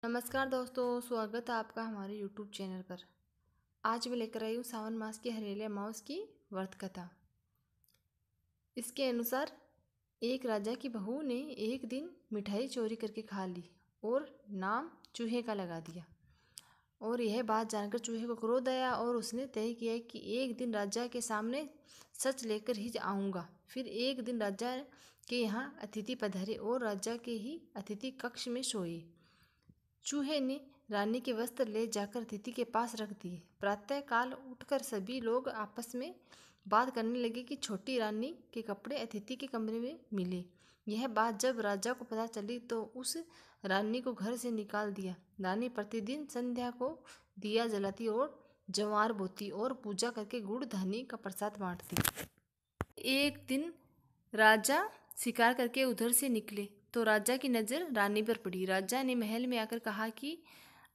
नमस्कार दोस्तों, स्वागत है आपका हमारे YouTube चैनल पर। आज मैं लेकर आई हूँ सावन मास की हरेली अमावस की व्रत कथा। इसके अनुसार एक राजा की बहू ने एक दिन मिठाई चोरी करके खा ली और नाम चूहे का लगा दिया। और यह बात जानकर चूहे को क्रोध आया और उसने तय किया कि एक दिन राजा के सामने सच लेकर ही आऊँगा। फिर एक दिन राजा के यहाँ अतिथि पधारे और राजा के ही अतिथि कक्ष में सोए। चूहे ने रानी के वस्त्र ले जाकर अतिथि के पास रख दिए। प्रातःकाल उठकर सभी लोग आपस में बात करने लगे कि छोटी रानी के कपड़े अतिथि के कमरे में मिले। यह बात जब राजा को पता चली तो उस रानी को घर से निकाल दिया। रानी प्रतिदिन संध्या को दिया जलाती और ज्वार बोती और पूजा करके गुड़ धानी का प्रसाद बांटती। एक दिन राजा शिकार करके उधर से निकले तो राजा की नज़र रानी पर पड़ी। राजा ने महल में आकर कहा कि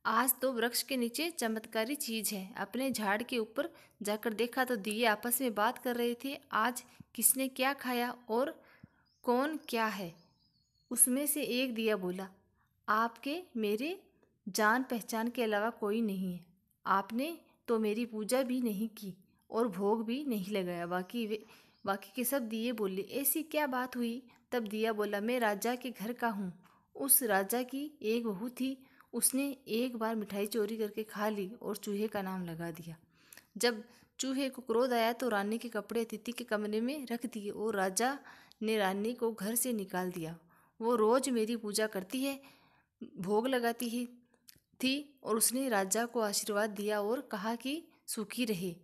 आज तो वृक्ष के नीचे चमत्कारी चीज़ है। अपने झाड़ के ऊपर जाकर देखा तो दिए आपस में बात कर रहे थे, आज किसने क्या खाया और कौन क्या है। उसमें से एक दिया बोला, आपके मेरे जान पहचान के अलावा कोई नहीं है। आपने तो मेरी पूजा भी नहीं की और भोग भी नहीं लगाया। बाकी के सब दिए बोले, ऐसी क्या बात हुई। तब दिया बोला, मैं राजा के घर का हूँ। उस राजा की एक बहू थी, उसने एक बार मिठाई चोरी करके खा ली और चूहे का नाम लगा दिया। जब चूहे को क्रोध आया तो रानी के कपड़े अतिथि के कमरे में रख दिए और राजा ने रानी को घर से निकाल दिया। वो रोज मेरी पूजा करती है, भोग लगाती ही थी और उसने राजा को आशीर्वाद दिया और कहा कि सुखी रहे।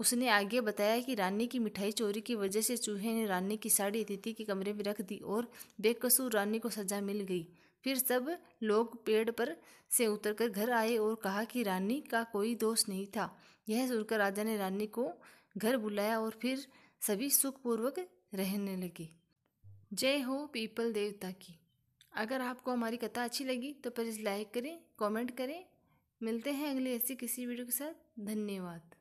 उसने आगे बताया कि रानी की मिठाई चोरी की वजह से चूहे ने रानी की साड़ी अतिथि के कमरे में रख दी और बेकसूर रानी को सजा मिल गई। फिर सब लोग पेड़ पर से उतरकर घर आए और कहा कि रानी का कोई दोष नहीं था। यह सुनकर राजा ने रानी को घर बुलाया और फिर सभी सुखपूर्वक रहने लगे। जय हो पीपल देवता की। अगर आपको हमारी कथा अच्छी लगी तो प्लीज़ लाइक करें, कमेंट करें। मिलते हैं अगली ऐसी किसी वीडियो के साथ। धन्यवाद।